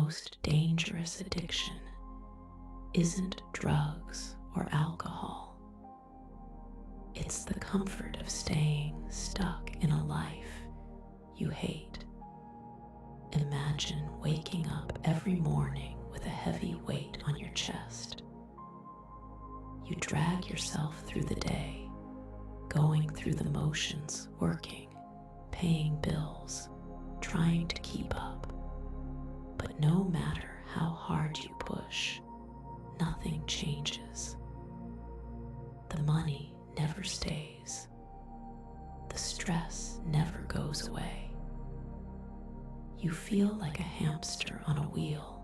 most dangerous addiction isn't drugs or alcohol. It's the comfort of staying stuck in a life you hate. Imagine waking up every morning with a heavy weight on your chest. You drag yourself through the day, going through the motions, working, paying bills, trying to keep up. But no matter how hard you push, nothing changes. The money never stays. The stress never goes away. You feel like a hamster on a wheel,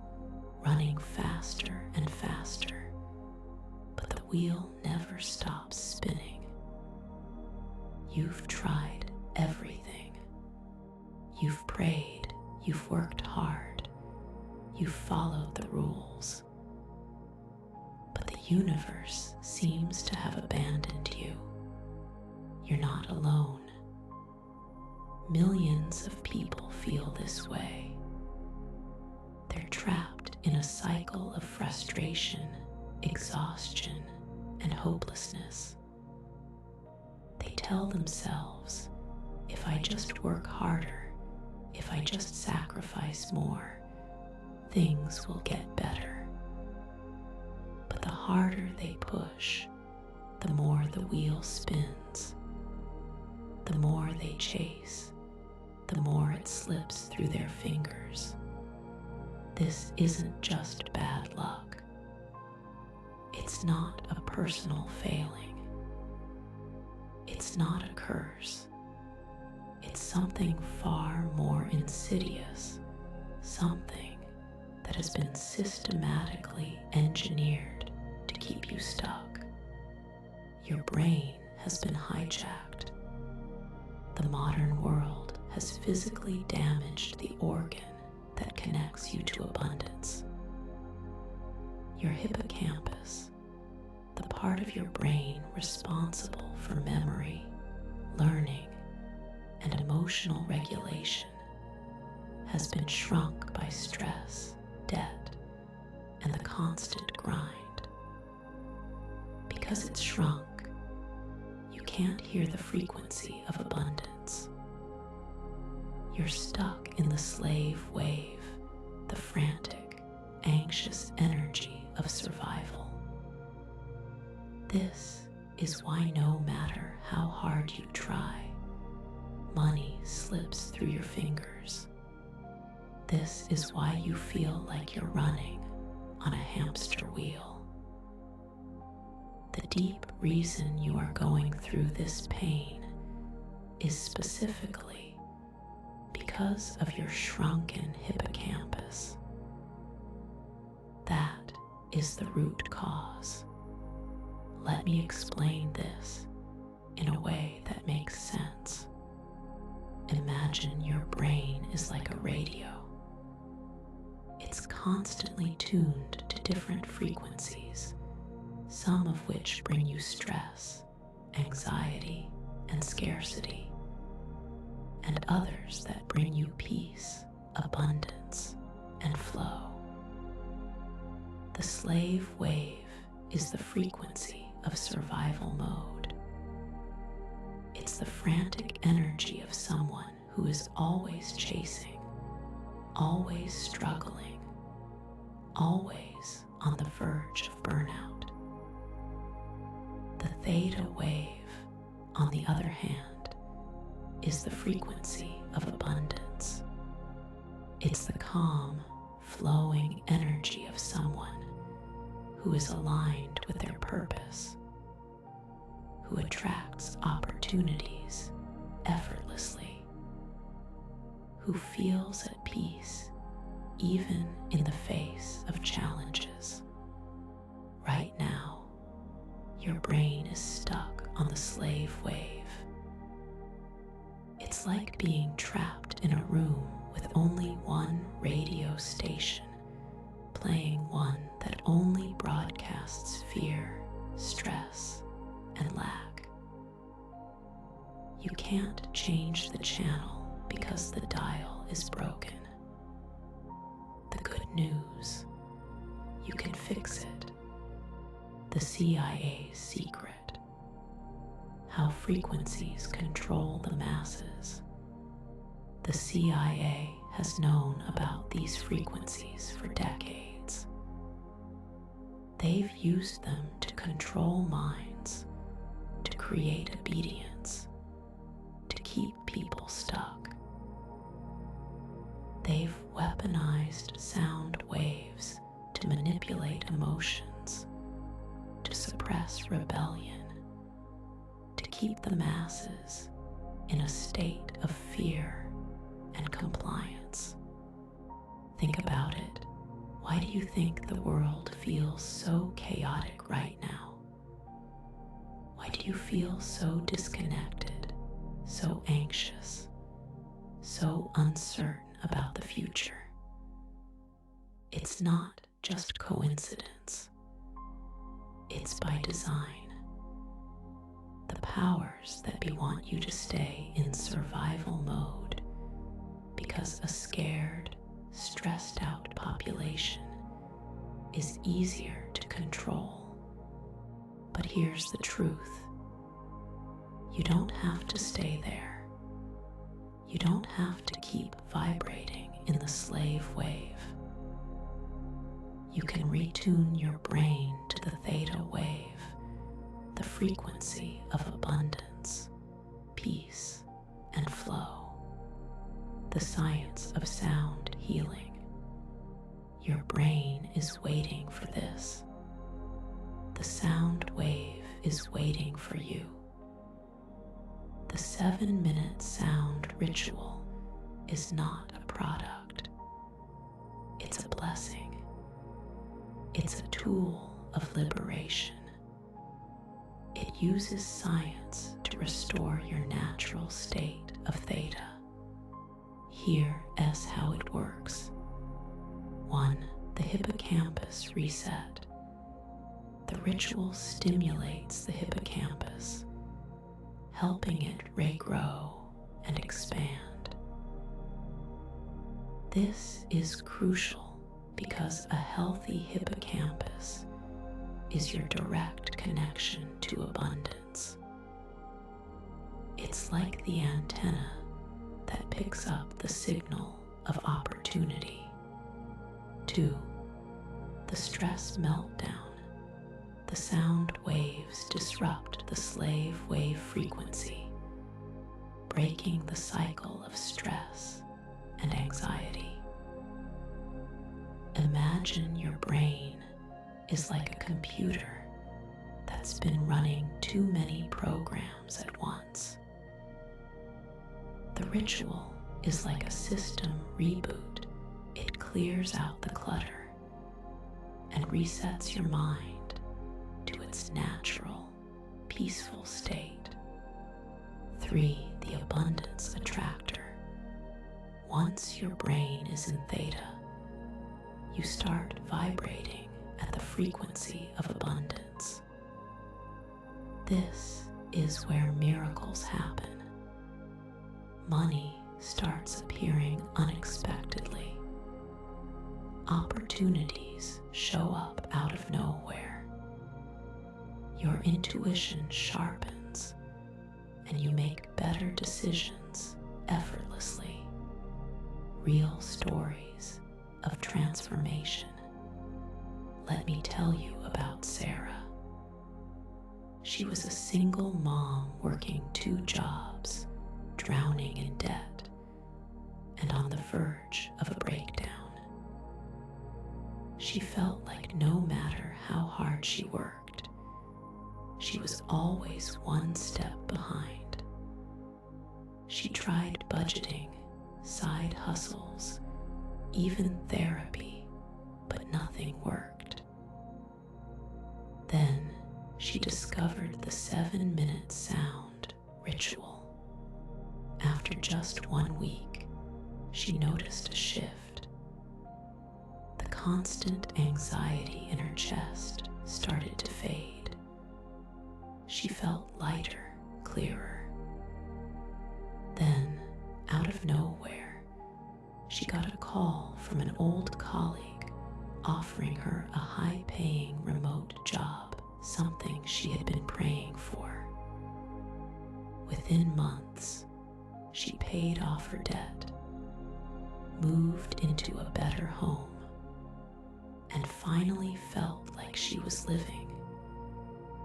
running faster and faster, but the wheel never stops spinning. You've tried everything. You've prayed, you've worked hard, you've followed the rules. But the universe seems to have abandoned you. You're not alone. Millions of people feel this way. They're trapped in a cycle of frustration, exhaustion, and hopelessness. They tell themselves, if I just work harder, if I just sacrifice more, things will get better. But the harder they push, the more the wheel spins. The more they chase, the more it slips through their fingers. This isn't just bad luck. It's not a personal failing. It's not a curse. It's something far more insidious, something that has been systematically engineered to keep you stuck. Your brain has been hijacked. The modern world has physically damaged the organ that connects you to abundance. Your hippocampus, the part of your brain responsible for memory, learning, and emotional regulation, has been shrunk by stress, debt, and the constant grind. Because it's shrunk, you can't hear the frequency of abundance. You're stuck in the slave wave, the frantic, anxious energy of survival. This is why no matter how hard you try, money slips through your fingers. This is why you feel like you're running on a hamster wheel. The deep reason you are going through this pain is specifically because of your shrunken hippocampus. That is the root cause. Let me explain this in a way that makes sense. Imagine your brain is like a radio. It's constantly tuned to different frequencies, some of which bring you stress, anxiety, and scarcity, and others that bring you peace, abundance, and flow. The slave wave is the frequency of survival mode. It's the frantic energy of someone who is always chasing, always struggling, always on the verge of burnout. The theta wave, on the other hand, is the frequency of abundance. It's the calm, flowing energy of someone who is aligned with their purpose, who attracts opportunities effortlessly, who feels at peace even in the face of challenges. Right now, your brain is stuck on the slave wave. It's like being trapped in a room with only one radio station, playing one that only broadcasts fear, stress, and lack. You can't change the channel because the dial is broken. The good news. You can fix it. The CIA's secret. How frequencies control the masses. The CIA has known about these frequencies for decades. They've used them to control minds, to create obedience, to keep people stuck. They've weaponized sound waves to manipulate emotions, to suppress rebellion, to keep the masses in a state of fear and compliance. Think about it. Why do you think the world feels so chaotic right now? Why do you feel so disconnected, so anxious, so uncertain about the future? It's not just coincidence. It's by design. The powers that be want you to stay in survival mode because a scared, stressed out population is easier to control. But here's the truth. You don't have to stay there. You don't have to keep vibrating in the slave wave. You can retune your brain to the theta wave, the frequency of abundance, peace, and flow. The science of sound healing. Your brain is waiting for this. The sound wave is waiting for you. The 7-minute sound ritual is not a product. It's a blessing. It's a tool of liberation. It uses science to restore your natural state of theta. Here is how it works. 1. The hippocampus reset. The ritual stimulates the hippocampus, helping it regrow and expand. This is crucial because a healthy hippocampus is your direct connection to abundance. It's like the antenna that picks up the signal of opportunity. 2. The stress meltdown. The sound waves disrupt the slave wave frequency, breaking the cycle of stress and anxiety. Imagine your brain is like a computer that's been running too many programs at once. The ritual is like a system reboot. It clears out the clutter and resets your mind to its natural, peaceful state. 3. The abundance attractor. Once your brain is in theta, you start vibrating at the frequency of abundance. This is where miracles happen. Money starts appearing unexpectedly. Opportunities show up out of nowhere. Your intuition sharpens, and you make better decisions effortlessly. Real stories of transformation. Let me tell you about Sarah. She was a single mom working 2 jobs, drowning in debt, and on the verge of a breakdown. She felt like no matter how hard she worked, she was always one step behind. She tried budgeting, side hustles, even therapy, but nothing worked. Then she discovered the 7-minute sound ritual. After just 1 week, she noticed a shift. The constant anxiety in her chest started to fade. She felt lighter, clearer. Then, out of nowhere, she got a call from an old colleague offering her a high-paying remote job, something she had been praying for. Within months, she paid off her debt, moved into a better home, and finally felt like she was living,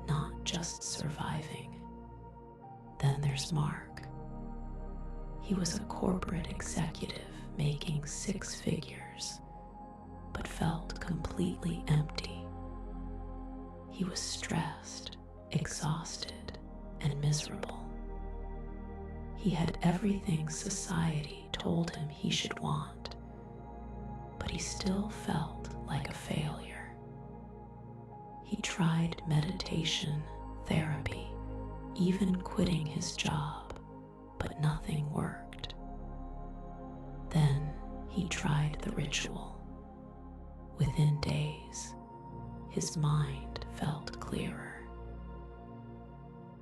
not just surviving. Then there's Mark. He was a corporate executive making 6 figures, but felt completely empty. He was stressed, exhausted, and miserable. He had everything society told him he should want, but he still felt like a failure. He tried meditation, therapy, even quitting his job, but nothing worked. Then he tried the ritual. Within days, his mind felt clearer.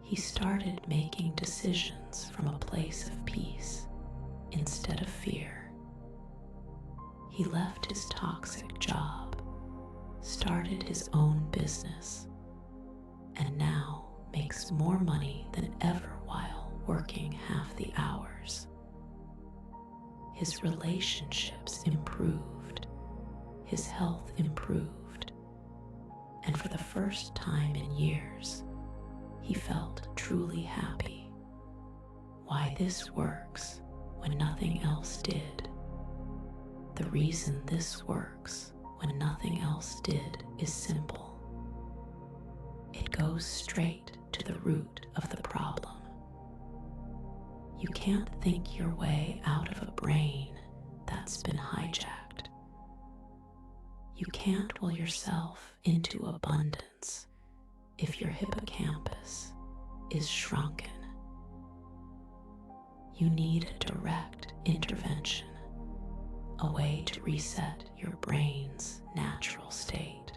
He started making decisions from a place of peace instead of fear. He left his toxic job, started his own business, and now makes more money than ever while working half the hours. His relationships improved, his health improved, and for the first time in years, he felt truly happy. Why this works when nothing else did. The reason this works when nothing else did is simple. It goes straight to the root of the problem. You can't think your way out of a brain that's been hijacked. You can't will yourself into abundance if your hippocampus is shrunken. You need a direct intervention, a way to reset your brain's natural state.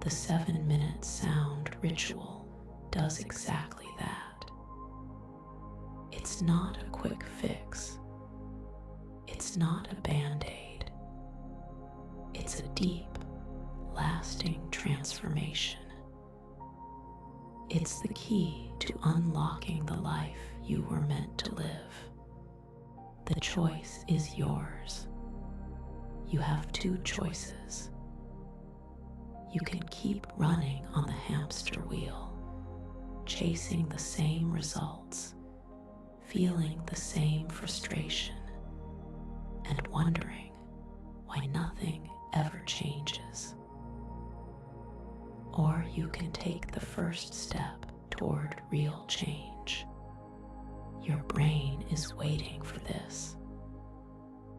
The 7-minute sound ritual does exactly that. It's not a quick fix. It's not a band-aid. It's a deep, lasting transformation. It's the key to unlocking the life you were meant to live. The choice is yours. You have 2 choices. You can keep running on the hamster wheel, chasing the same results, feeling the same frustration, and wondering why nothing ever changes. Or you can take the first step toward real change. Your brain is waiting for this.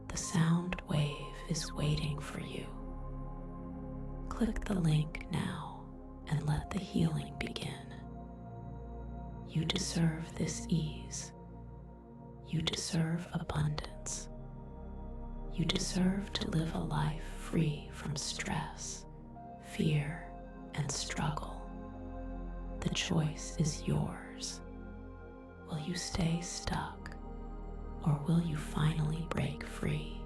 The sound wave is waiting for you. Click the link now and let the healing begin. You deserve this ease. You deserve abundance. You deserve to live a life free from stress, fear, and struggle. The choice is yours. Will you stay stuck, or will you finally break free?